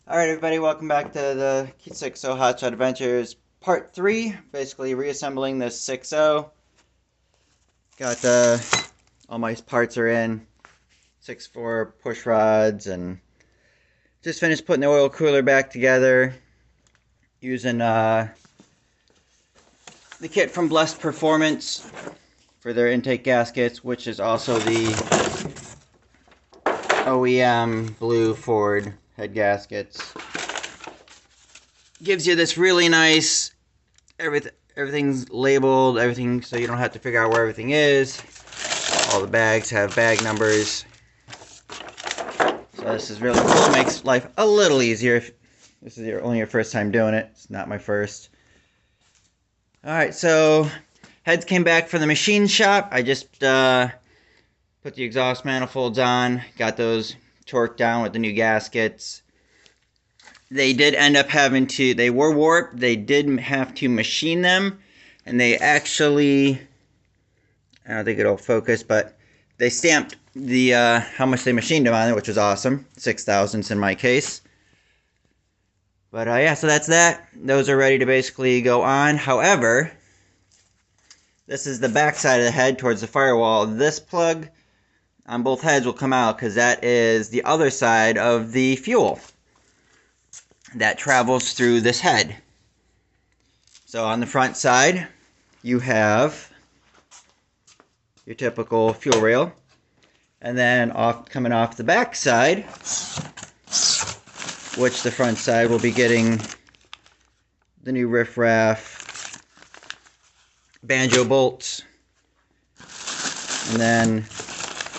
Alright everybody, welcome back to the 6.0 Hotshot Adventures Part 3. Basically reassembling this 6.0. Got all my parts are in. 6.4 push rods, and just finished putting the oil cooler back together. Using the kit from Blessed Performance for their intake gaskets, which is also the OEM blue Ford head gaskets. Gives you this really nice, everything's labeled, everything, so you don't have to figure out where everything is. All the bags have bag numbers. So this is really cool. It makes life a little easier if this is only your first time doing it. It's not my first. Alright, so heads came back from the machine shop. I just put the exhaust manifolds on, got those torqued down with the new gaskets. They did end up having to, they were warped, they did have to machine them, and they actually, I don't think it'll focus, but they stamped the, how much they machined them on it, which was awesome, 6 thousandths in my case. But yeah, so that's that. Those are ready to basically go on. However, this is the back side of the head towards the firewall. This plug on both heads will come out because that is the other side of the fuel that travels through this head. So on the front side, you have your typical fuel rail, and then coming off the back side, which the front side will be getting the new riff-raff banjo bolts, and then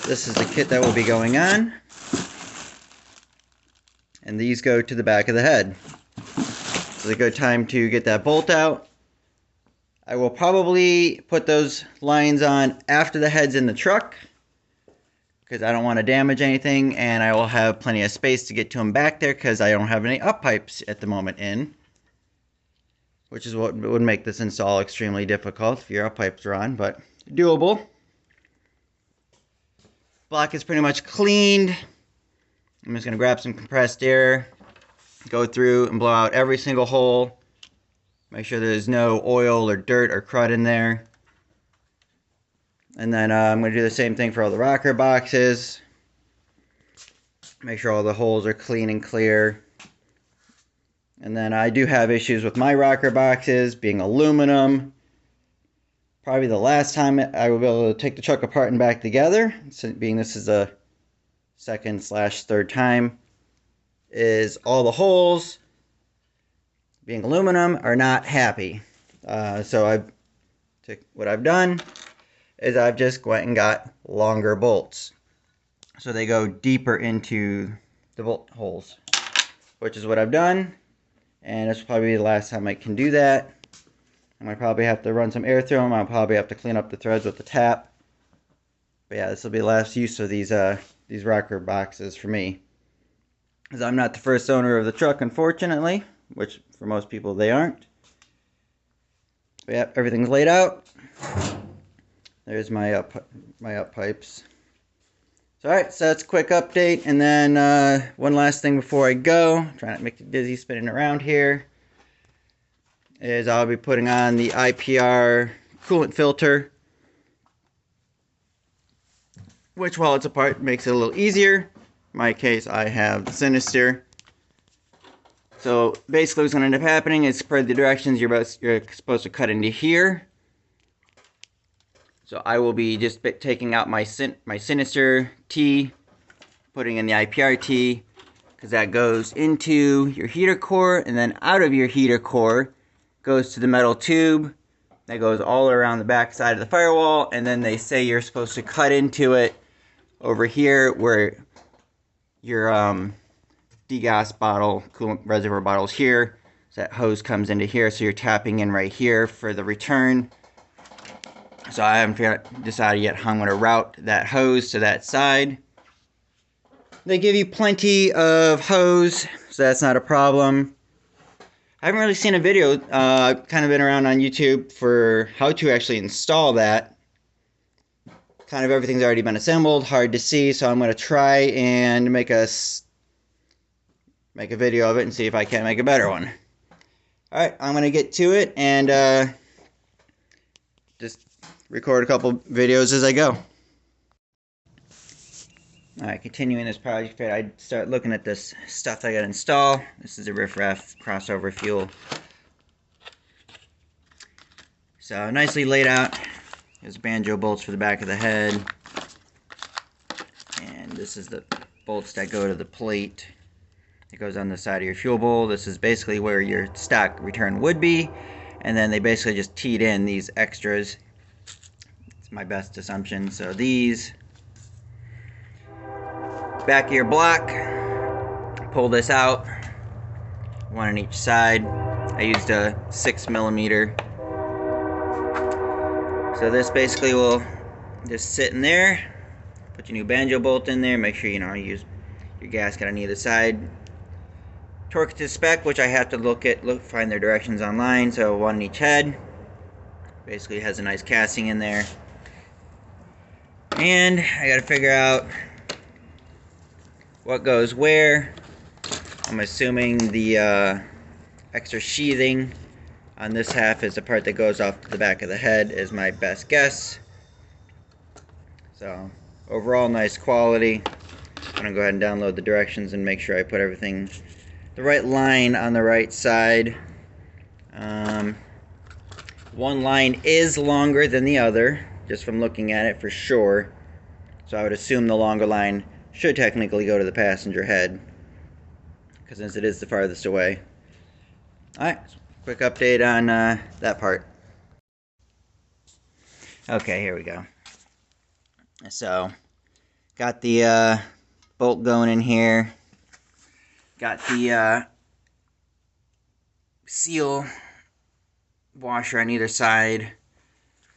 this is the kit that will be going on. And these go to the back of the head. So it's a good time to get that bolt out. I will probably put those lines on after the head's in the truck, because I don't want to damage anything, and I will have plenty of space to get to them back there because I don't have any up pipes at the moment in. Which is what would make this install extremely difficult if your up pipes are on, but doable. Block is pretty much cleaned. I'm just going to grab some compressed air, go through and blow out every single hole. Make sure there's no oil or dirt or crud in there. And then I'm going to do the same thing for all the rocker boxes. Make sure all the holes are clean and clear. And then I do have issues with my rocker boxes being aluminum. Probably the last time I will be able to take the truck apart and back together, being this is a second/third time, is all the holes, being aluminum, are not happy. So what I've done is I've just went and got longer bolts, so they go deeper into the bolt holes, which is what I've done, and this will probably be the last time I can do that. I'm gonna probably have to run some air through them. I'll probably have to clean up the threads with the tap. But yeah, this will be the last use of these rocker boxes for me, because I'm not the first owner of the truck, unfortunately, which for most people they aren't. But yeah, everything's laid out. There's my up pipes. So alright, so that's a quick update, and then one last thing before I go, trying not to make you dizzy spinning around here, is I'll be putting on the IPR coolant filter, which, while it's apart, makes it a little easier. In my case, I have the Sinister. So basically what's going to end up happening is, spread the directions, you're supposed to cut into here. So I will be just taking out my Sinister T, putting in the IPR T, because that goes into your heater core, and then out of your heater core goes to the metal tube that goes all around the back side of the firewall, and then they say you're supposed to cut into it over here where your degas bottle, coolant reservoir bottle's here. So that hose comes into here, so you're tapping in right here for the return. So I haven't decided yet how I'm going to route that hose to that side. They give you plenty of hose, so that's not a problem. I haven't really seen a video, kind of been around on YouTube for how to actually install that. Kind of everything's already been assembled, hard to see, so I'm going to try and make a make a video of it and see if I can make a better one. Alright, I'm going to get to it and just record a couple videos as I go. Alright, continuing this project, I start looking at this stuff I got to install. This is a riffraff crossover fuel. So nicely laid out. There's banjo bolts for the back of the head. And this is the bolts that go to the plate. It goes on the side of your fuel bowl. This is basically where your stock return would be. And then they basically just teed in these extras. It's my best assumption. So these, back of your block, pull this out, one on each side. I used a 6mm. So this basically will just sit in there. Put your new banjo bolt in there. Make sure you use your gasket on either side. Torque to spec, which I have to find their directions online. So one on each head. Basically has a nice casting in there. And I got to figure out what goes where. I'm assuming the extra sheathing on this half is the part that goes off the back of the head, is my best guess. So overall nice quality. I'm going to go ahead and download the directions and make sure I put everything the right line on the right side. One line is longer than the other, just from looking at it for sure. So I would assume the longer line should technically go to the passenger head, because since it is the farthest away. Alright, quick update on that part. Okay, here we go. So, got the bolt going in here. Got the seal washer on either side.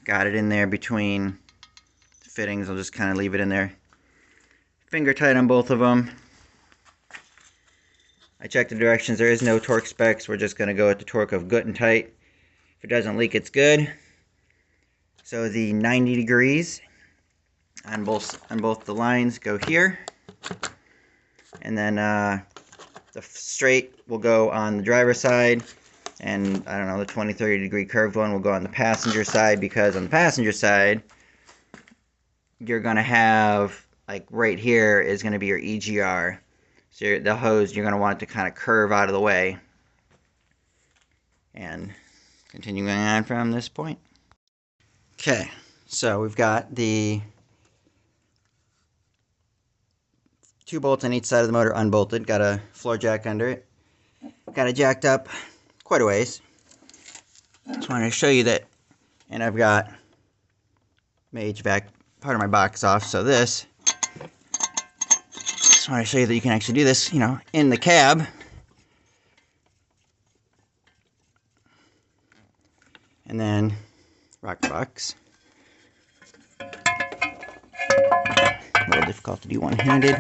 Got it in there between the fittings. I'll just kind of leave it in there. Finger tight on both of them. I checked the directions. There is no torque specs. We're just going to go with the torque of good and tight. If it doesn't leak, it's good. So the 90 degrees on both the lines go here. And then the straight will go on the driver's side. And I don't know, the 20-30 degree curved one will go on the passenger side, because on the passenger side, you're going to have, like right here is going to be your EGR. So the hose, you're going to want it to kind of curve out of the way. And continuing on from this point. Okay, so we've got the 2 bolts on each side of the motor unbolted. Got a floor jack under it. Got it jacked up quite a ways. Just wanted to show you that. And I've got my HVAC part of my box off. So this, just want to show you that you can actually do this, in the cab. And then rocker box. A little difficult to do one-handed.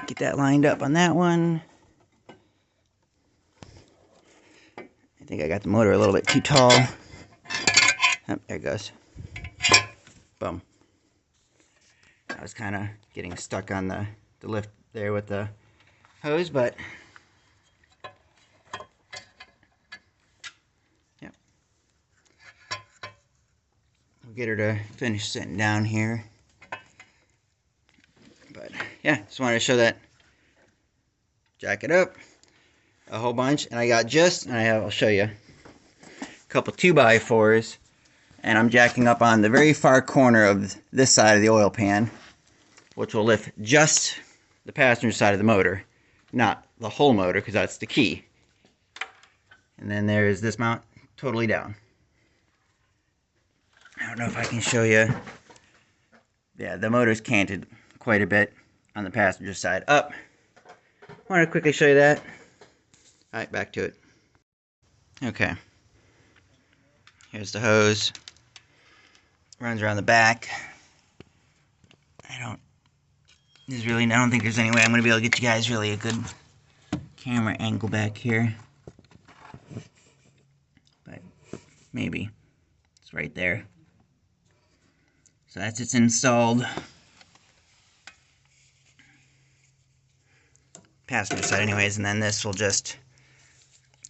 Get that lined up on that one. I think I got the motor a little bit too tall. Oh, there it goes. Boom. I was kind of getting stuck on the lift there with the hose, but yep. We'll get her to finish sitting down here. But yeah, just wanted to show that. Jack it up a whole bunch, and I got I'll show you a couple 2x4s, and I'm jacking up on the very far corner of this side of the oil pan, which will lift just the passenger side of the motor, not the whole motor, because that's the key. And then there's this mount totally down. I don't know if I can show you. Yeah, the motor's canted quite a bit on the passenger side up. I want to quickly show you that. Alright, back to it. Okay. Here's the hose. Runs around the back. I don't think there's any way I'm going to be able to get you guys really a good camera angle back here. But maybe. It's right there. So that's it's installed. Passenger side anyways, and then this will just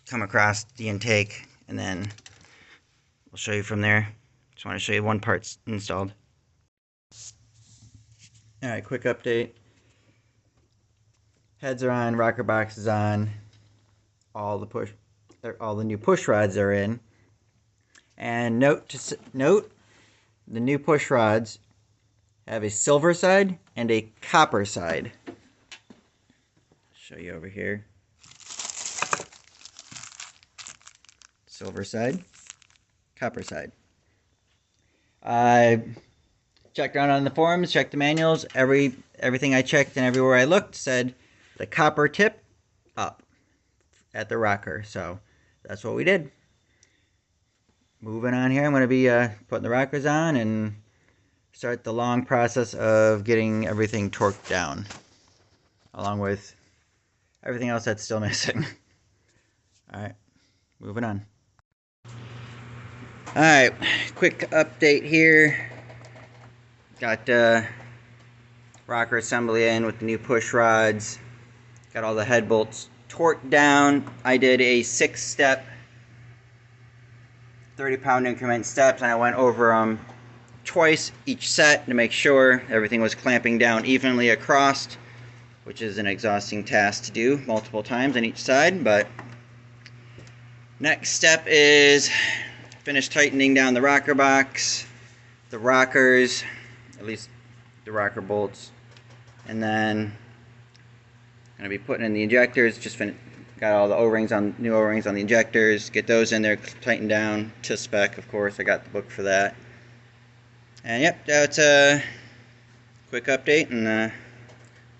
come across the intake, and then we'll show you from there. Just want to show you one part's installed. Alright, quick update. Heads are on, rocker box is on, all the new push rods are in. And note, the new push rods have a silver side and a copper side. Show you over here. Silver side, copper side. I checked around on the forums, checked the manuals. Everything I checked and everywhere I looked said the copper tip up at the rocker. So that's what we did. Moving on here, I'm going to be putting the rockers on and start the long process of getting everything torqued down, along with everything else that's still missing. Alright, moving on. Alright, quick update here. Got rocker assembly in with the new push rods. Got all the head bolts torqued down. I did a 6-step 30-pound increment steps, and I went over them twice each set to make sure everything was clamping down evenly across, which is an exhausting task to do multiple times on each side. But next step is finish tightening down the rocker box, the rockers, at least the rocker bolts, and then I'm going to be putting in the injectors. Got all the O-rings on, new O-rings on the injectors, get those in there, tightened down to spec, of course. I got the book for that. And yep, that's a quick update, and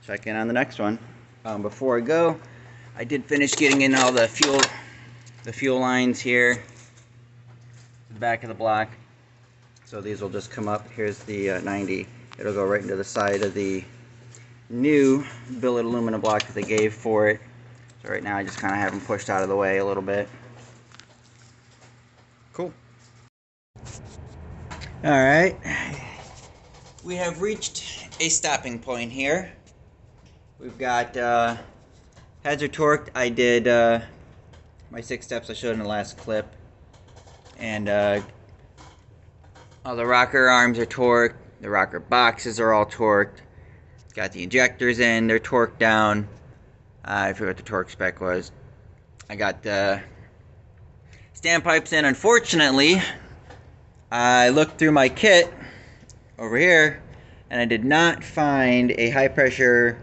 check in on the next one. Before I go, I did finish getting in all the fuel lines here, the back of the block. So these will just come up. Here's the 90. It'll go right into the side of the new billet aluminum block that they gave for it. So right now I just kind of have them pushed out of the way a little bit. Cool. Alright. We have reached a stopping point here. We've got heads are torqued. I did my 6 steps I showed in the last clip. And all the rocker arms are torqued. The rocker boxes are all torqued. Got the injectors in. They're torqued down. I forget what the torque spec was. I got the standpipes in. Unfortunately, I looked through my kit over here, and I did not find a high pressure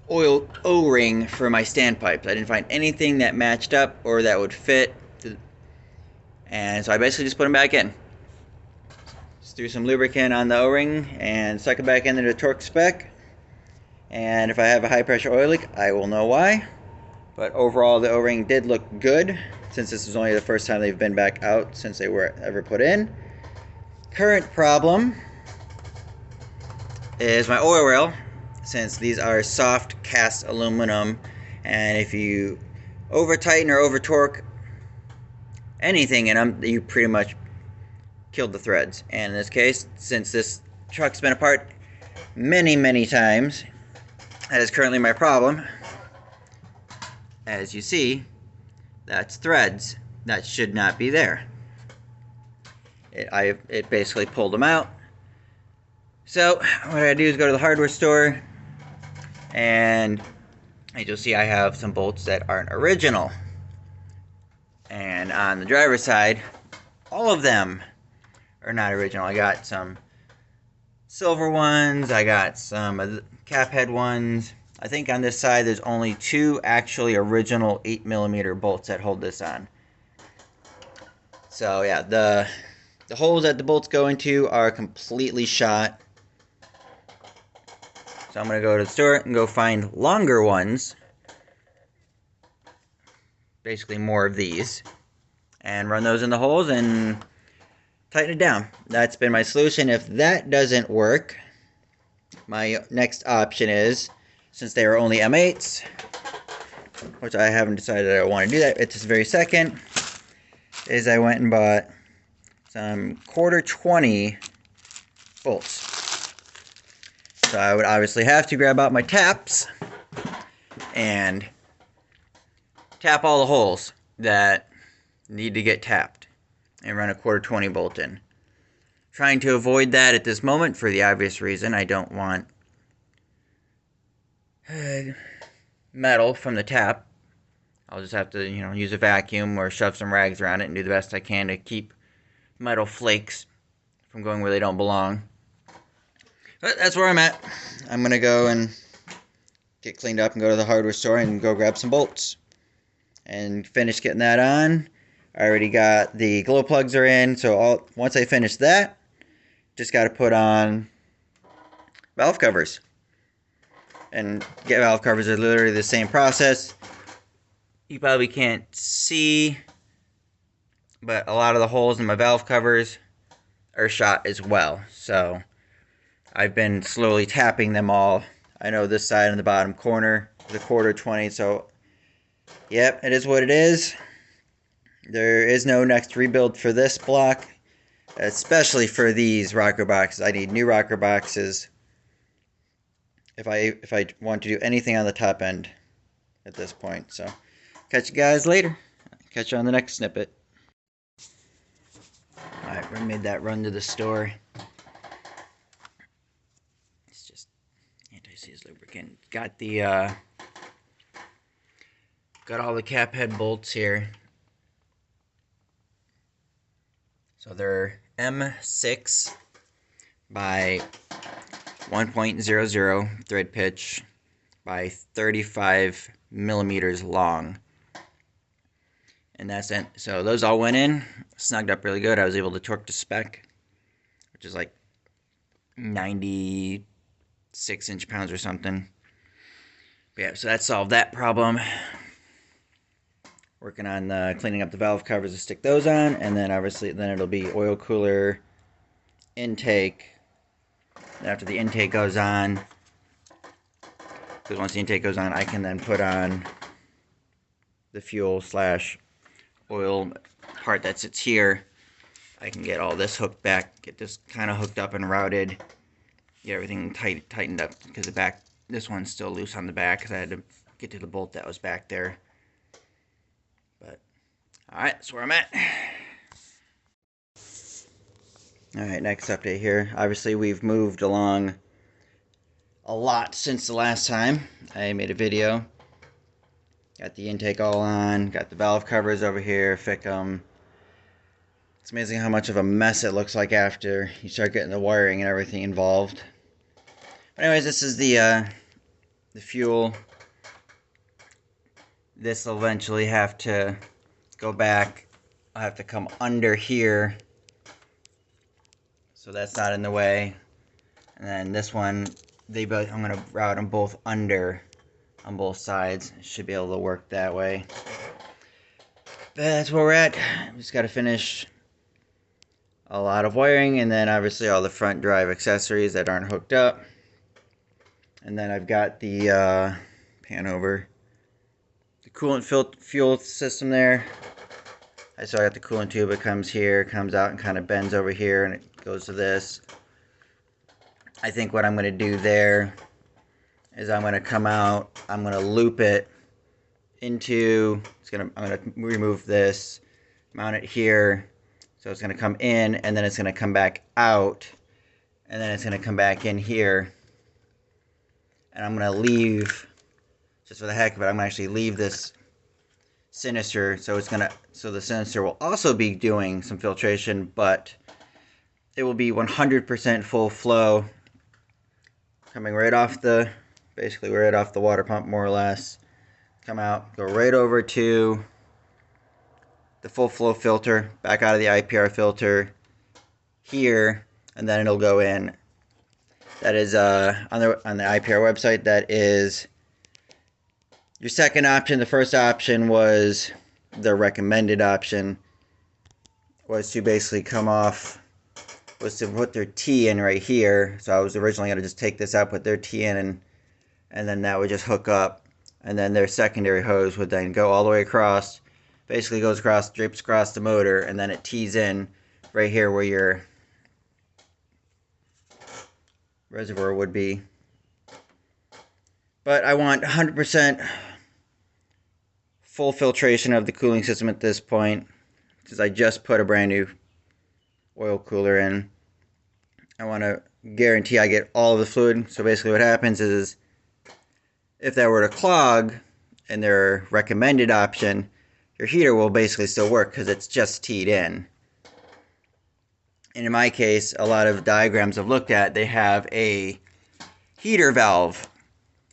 oil O-ring for my standpipes. I didn't find anything that matched up or that would fit. And so I basically just put them back in. Just threw some lubricant on the O-ring and stuck it back into the torque spec. And if I have a high pressure oil leak, I will know why. But overall, the O-ring did look good, since this is only the first time they've been back out since they were ever put in. Current problem is my oil rail, since these are soft cast aluminum, and if you over tighten or over torque anything in them, you pretty much killed the threads. And in this case, since this truck's been apart many times, that is currently my problem. As you see, that's threads that should not be there. It basically pulled them out. So what I do is go to the hardware store, and as you'll see, I have some bolts that aren't original. And on the driver's side, all of them are not original. I got some silver ones, I got some cap head ones. I think on this side there's only 2 actually original 8mm bolts that hold this on. So yeah, the holes that the bolts go into are completely shot. So I'm going to go to the store and go find longer ones, basically more of these, and run those in the holes and tighten it down. That's been my solution. If that doesn't work, my next option is, since they are only M8s, which I haven't decided I want to do that at this very second, is I went and bought some quarter 20 bolts. So I would obviously have to grab out my taps and tap all the holes that need to get tapped and run a quarter 20 bolt in. Trying to avoid that at this moment for the obvious reason I don't want metal from the tap. I'll just have to, use a vacuum or shove some rags around it and do the best I can to keep metal flakes from going where they don't belong. But that's where I'm at. I'm going to go and get cleaned up and go to the hardware store and go grab some bolts. And finish getting that on. I already got the glow plugs are in, so once I finish that, just got to put on valve covers. And get valve covers are literally the same process. You probably can't see, but a lot of the holes in my valve covers are shot as well. So I've been slowly tapping them all. I know this side in the bottom corner is a quarter 20, so yep, it is what it is. There is no next rebuild for this block, especially for these rocker boxes. I need new rocker boxes if I want to do anything on the top end at this point. So catch you guys later. Catch you on the next snippet. Alright, we made that run to the store. It's just anti-seize lubricant. Got all the cap head bolts here. So they're M6 by 1.00 thread pitch by 35 millimeters long. And that's it. So those all went in, snugged up really good. I was able to torque to spec, which is like 96 inch-pounds or something. But yeah, so that solved that problem. Working on cleaning up the valve covers to stick those on, and then obviously then it'll be oil cooler, intake. And after the intake goes on, because once the intake goes on, I can then put on the fuel / oil part that sits here. I can get all this hooked back, get this kind of hooked up and routed, get everything tightened up, because this one's still loose on the back because I had to get to the bolt that was back there. But alright, that's where I'm at. Alright, next update here. Obviously we've moved along a lot since the last time I made a video. Got the intake all on, got the valve covers over here, fix them. It's amazing how much of a mess it looks like after you start getting the wiring and everything involved. But anyways, this is the fuel. This will eventually have to go back. I'll have to come under here, so that's not in the way. And then this one, I'm going to route them both under on both sides. Should be able to work that way. But that's where we're at. We just got to finish a lot of wiring, and then obviously all the front drive accessories that aren't hooked up. And then I've got the pan over the coolant fuel system there. So I got the coolant tube. It comes here, comes out and kind of bends over here, and it goes to this. I think what I'm going to do there is I'm going to come out, I'm going to loop it into, I'm going to remove this, mount it here, so it's going to come in, and then it's going to come back out, and then it's going to come back in here, and I'm going to leave, just for the heck of it, I'm going to actually leave this sinister, so the sinister will also be doing some filtration, but it will be 100% full flow, coming right off basically right off the water pump, more or less. Come out, go right over to the full flow filter, back out of the IPR filter here, and then it'll go in. That is on the IPR website. That is your second option. The first option was the recommended option, was to basically was to put their T in right here. So I was originally going to just take this out, put their T in, and then that would just hook up, and then their secondary hose would then go all the way across, basically goes across, drapes across the motor, and then it tees in right here where your reservoir would be. But I want 100% full filtration of the cooling system at this point, because I just put a brand new oil cooler in. I want to guarantee I get all of the fluid. So basically what happens is, if that were to clog and their recommended option, your heater will basically still work because it's just teed in. And in my case, a lot of diagrams I've looked at, they have a heater valve.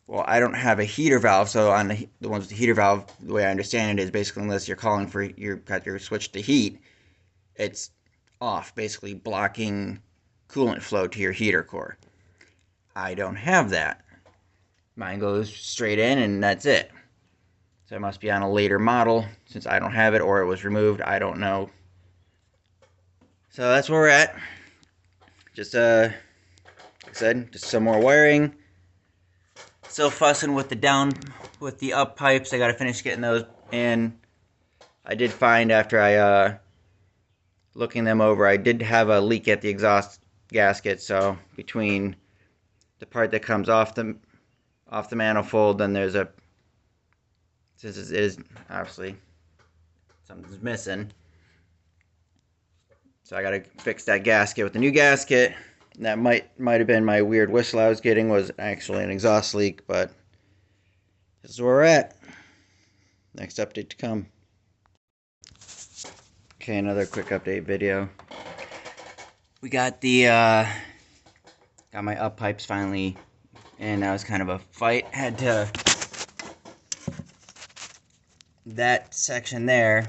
Well, I don't have a heater valve, so on the ones with the heater valve, the way I understand it is basically unless you're calling for, you've got your switch to heat, it's off, basically blocking coolant flow to your heater core. I don't have that. Mine goes straight in and that's it. So it must be on a later model since I don't have it, or it was removed. I don't know. So that's where we're at. Just like I said, just some more wiring. Still fussing with the up pipes. I gotta finish getting those in. I did find after I looking them over, I did have a leak at the exhaust gasket. So between the part that comes off the manifold, then there's a, since it is obviously something's missing. So I gotta fix that gasket with the new gasket. And that might have been my weird whistle I was getting, was actually an exhaust leak, but this is where we're at. Next update to come. Okay, another quick update video. We got the got my up pipes finally, and that was kind of a fight. Had to, that section there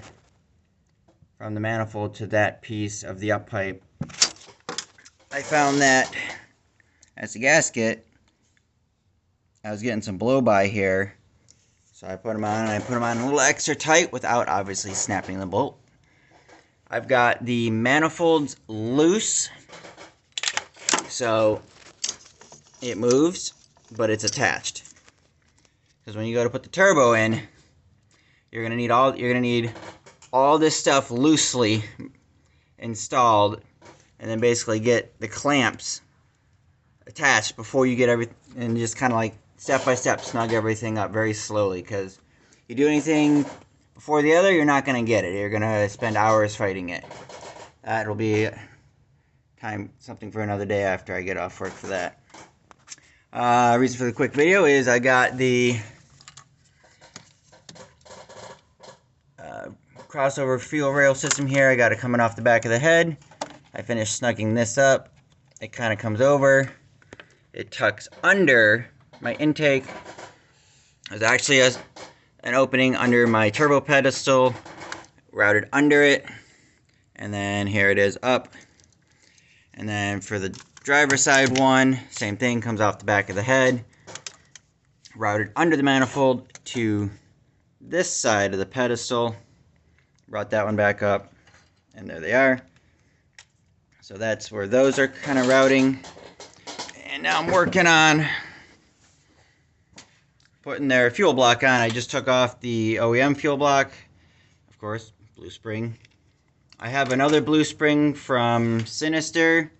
from the manifold to that piece of the up pipe, I found that as a gasket, I was getting some blow by here, so I put them on, and I put them on a little extra tight without obviously snapping the bolt. I've got the manifolds loose, so it moves, but it's attached. Because when you go to put the turbo in, you're gonna need all this stuff loosely installed, and then basically get the clamps attached before you get everything, and just kind of like step by step snug everything up very slowly, because you do anything before the other, you're not going to get it. You're going to spend hours fighting it. That'll be something for another day after I get off work for that. Reason for the quick video is I got the crossover fuel rail system here. I got it coming off the back of the head. I finished snugging this up. It kind of comes over. It tucks under my intake. There's actually an opening under my turbo pedestal, routed under it. And then here it is up. And then for the driver's side one, same thing, comes off the back of the head, routed under the manifold to this side of the pedestal. Brought that one back up, and there they are. So that's where those are kind of routing. And now I'm working on putting their fuel block on. I just took off the OEM fuel block. Of course, blue spring. I have another blue spring from Sinister.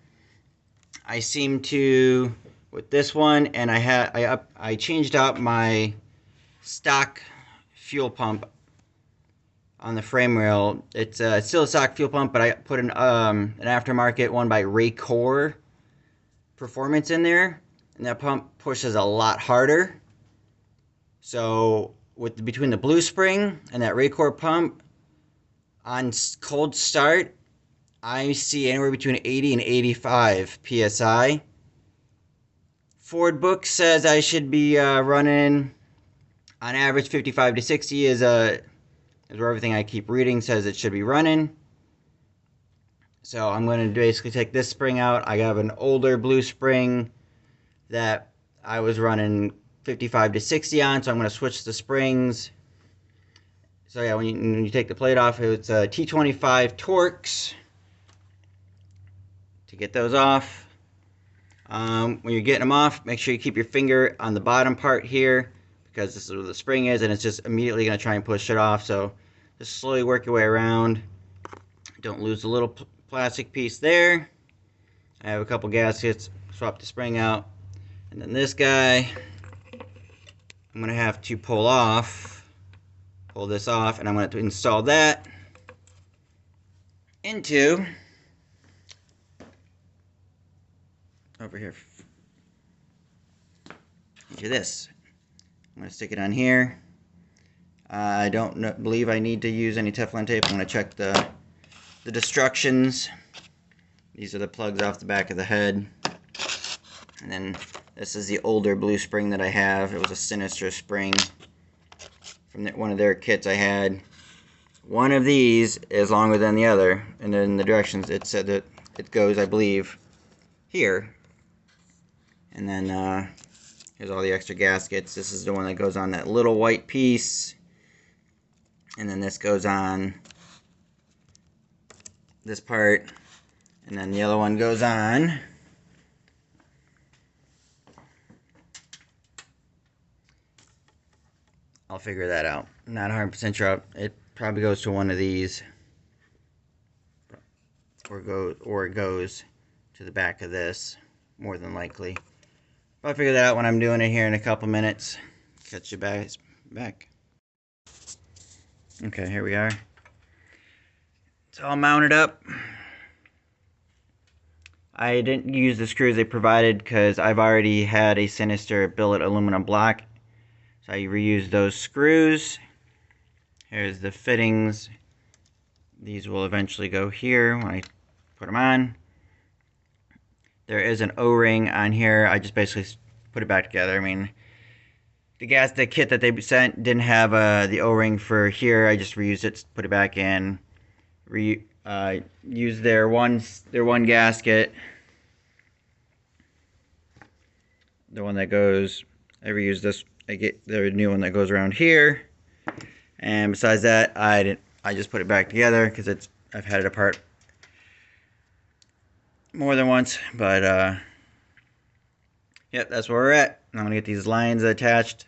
I seem to, with this one, and I changed out my stock fuel pump on the frame rail. It's still a stock fuel pump, but I put an aftermarket one by Racor Performance in there, and that pump pushes a lot harder. So between the blue spring and that Racor pump, on cold start, I see anywhere between 80 and 85 psi. Ford book says I should be running on average 55 to 60 is where everything I keep reading says it should be running. So I'm going to basically take this spring out. I have an older blue spring that I was running 55 to 60 on, so I'm going to switch the springs. So yeah, when you take the plate off, it's T25 Torx to get those off. When you're getting them off, make sure you keep your finger on the bottom part here, because this is where the spring is, and it's just immediately going to try and push it off. So just slowly work your way around. Don't lose the little plastic piece there. I have a couple gaskets, swap the spring out. And then this guy, I'm going to have to pull this off, and I'm going to install that into, over here, into this. I'm going to stick it on here. I don't believe I need to use any Teflon tape. I'm going to check the destructions. These are the plugs off the back of the head. And then this is the older blue spring that I have. It was a Sinister spring from one of their kits I had. One of these is longer than the other, and then the directions it said that it goes, I believe, here. And then here's all the extra gaskets. This is the one that goes on that little white piece, and then this goes on this part, and then the other one goes on I'll figure that out. I'm not 100% sure. It probably goes to one of these, or it goes to the back of this, more than likely. But I'll figure that out when I'm doing it here in a couple minutes. Catch you guys back. Okay, here we are. It's all mounted up. I didn't use the screws they provided because I've already had a Sinister billet aluminum block. So I reused those screws. Here's the fittings. These will eventually go here when I put them on. There is an O-ring on here. I just basically put it back together. I mean, the kit that they sent didn't have the O-ring for here. I just reused it, put it back in. Used their one gasket. The one that goes, I reused this. I get the new one that goes around here. And besides that, I just put it back together because I've had it apart more than once. But yep, that's where we're at. I'm gonna get these lines attached.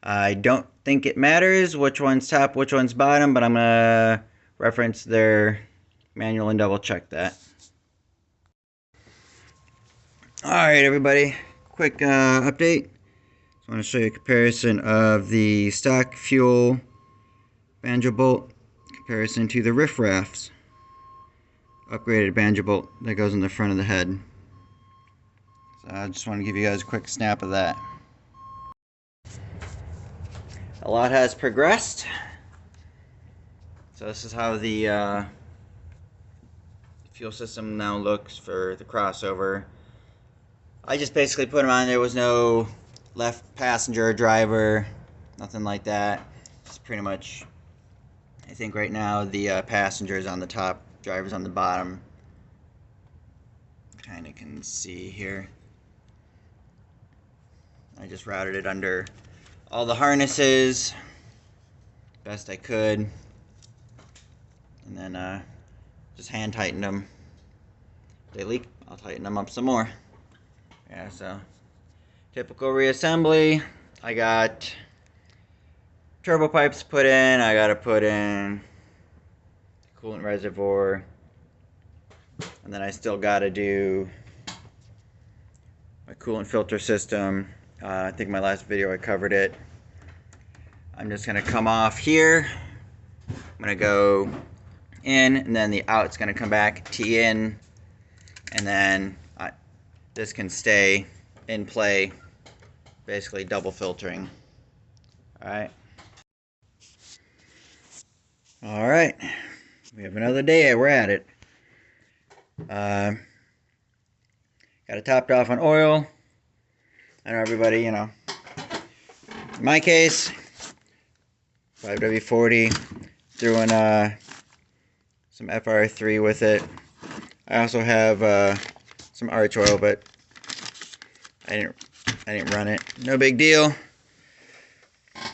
I don't think it matters which one's top, which one's bottom, but I'm gonna reference their manual and double check that. Alright everybody, quick update. I want to show you a comparison of the stock fuel banjo bolt comparison to the Riff Raff's upgraded banjo bolt that goes in the front of the head. So I just want to give you guys a quick snap of that. A lot has progressed. So this is how the fuel system now looks for the crossover. I just basically put them on. There was no left passenger or driver, nothing like that. It's pretty much, I think right now the passenger is on the top, driver's on the bottom. Kind of can see here. I just routed it under all the harnesses best I could, and then just hand tightened them. If they leak, I'll tighten them up some more. Yeah, so typical reassembly. I got turbo pipes put in. I gotta put in coolant reservoir, and then I still gotta do my coolant filter system. I think my last video I covered it. I'm just gonna come off here. I'm gonna go in, and then the out's gonna come back, T in, and then this can stay in play, basically double filtering. Alright, we have another day, we're at it. Got it topped off on oil. I know everybody, you know, in my case, 5W40, threw in some FR3 with it. I also have some arch oil, but I didn't run it. No big deal.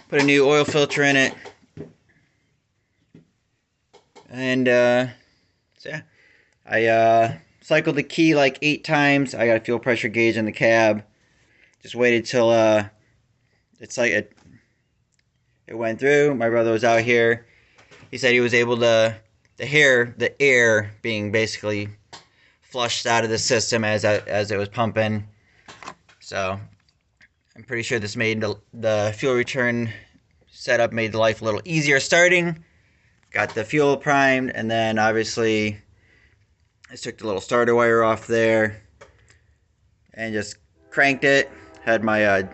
Put a new oil filter in it, and so yeah, I cycled the key like 8 times. I got a fuel pressure gauge in the cab. Just waited till it went through. My brother was out here. He said he was able to the air being basically flushed out of the system as it was pumping. So I'm pretty sure this made the fuel return setup made life a little easier starting. Got the fuel primed, and then obviously I took the little starter wire off there and just cranked it. Had my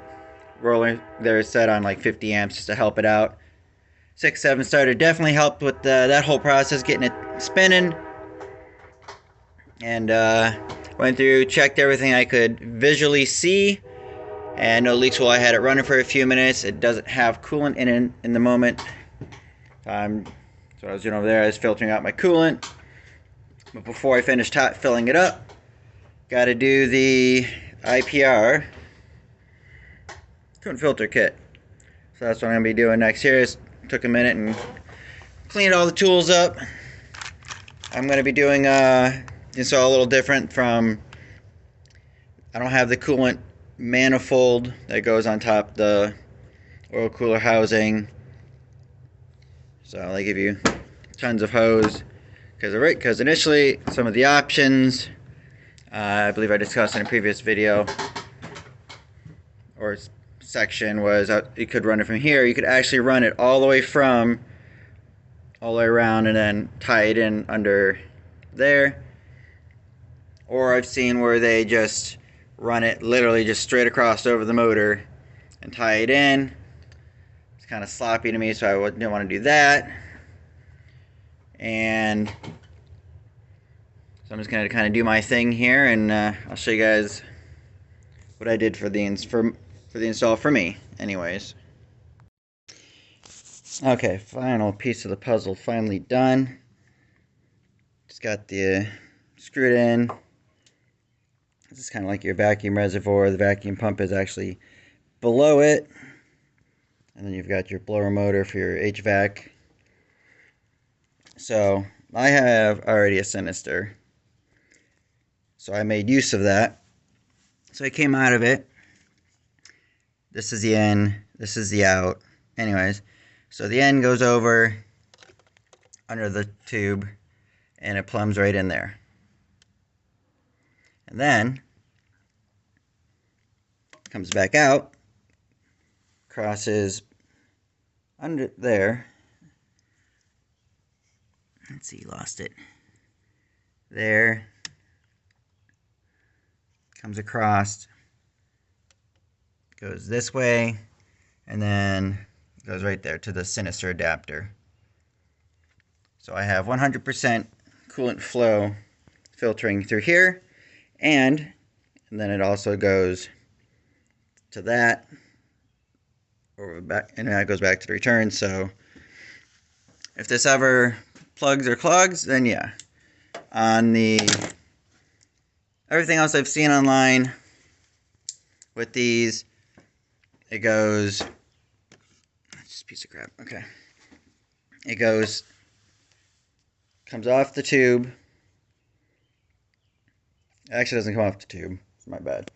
roller there set on like 50 amps just to help it out. 6.7 starter definitely helped with that whole process, getting it spinning. And went through, checked everything I could visually see, and no leaks while I had it running for a few minutes. It doesn't have coolant in the moment. So I was doing over there, I was filtering out my coolant. But before I finished filling it up, got to do the IPR coolant filter kit. So that's what I'm going to be doing next here. Just took a minute and cleaned all the tools up. I'm going to be doing it's all a little different from, I don't have the coolant manifold that goes on top the oil cooler housing. So they give you tons of hose. Because initially some of the options, I believe I discussed in a previous video or section, was you could run it from here. You could actually run it all the way around and then tie it in under there. Or I've seen where they just run it literally just straight across over the motor and tie it in. It's kind of sloppy to me, so I didn't want to do that. And so I'm just going to kind of do my thing here, and I'll show you guys what I did for the install for me anyways. Okay, final piece of the puzzle finally done. Just got the screwed in. This is kind of like your vacuum reservoir. The vacuum pump is actually below it. And then you've got your blower motor for your HVAC. So I have already a Sinister. So I made use of that. So I came out of it. This is the in, this is the out. Anyways, so the end goes over under the tube and it plumbs right in there. And then comes back out, crosses under there. Let's see, lost it. There. Comes across, goes this way, and then goes right there to the Sinister adapter. So I have 100% coolant flow filtering through here, and then it also goes to that, or back, and that goes back to the return. So if this ever plugs or clogs, then yeah. On the everything else I've seen online with these, it goes, just a piece of crap, okay. It comes off the tube. It actually doesn't come off the tube, it's my bad.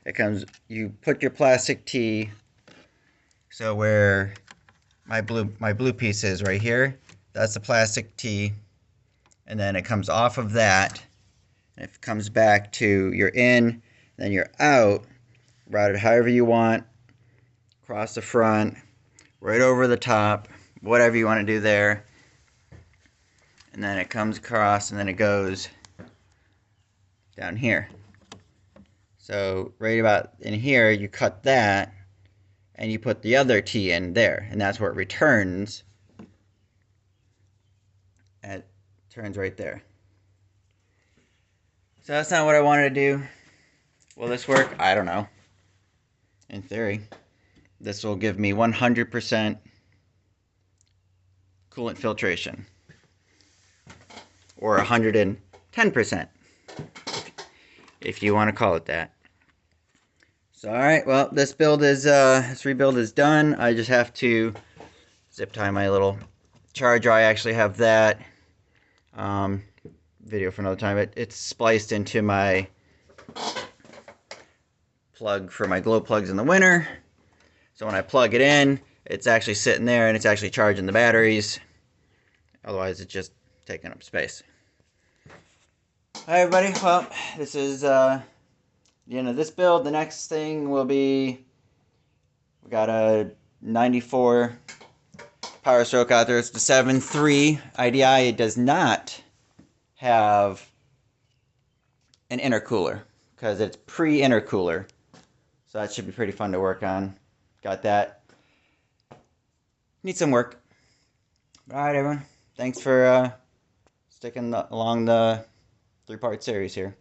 It comes, you put your plastic tee, so where my blue piece is right here, that's the plastic tee, and then it comes off of that, and it comes back to your in, then you're out, route it however you want, across the front, right over the top, whatever you want to do there, and then it comes across, and then it goes down here. So right about in here, you cut that, and you put the other T in there, and that's where it returns. And it turns right there. So that's not what I wanted to do. Will this work? I don't know. In theory, this will give me 100% coolant filtration, or 110%, if you want to call it that. So, alright, well, this rebuild is done. I just have to zip tie my little charger. I actually have that video for another time. It's spliced into my plug for my glow plugs in the winter. So when I plug it in, it's actually sitting there and it's actually charging the batteries. Otherwise, it just taking up space. Hi everybody, well, this is the end of this build. The next thing will be, we got a 94 powerstroke out there. It's the 7.3 IDI. It does not have an intercooler because it's pre-intercooler. So that should be pretty fun to work on. Got that. Need some work. Alright everyone, thanks for sticking along the 3-part series here.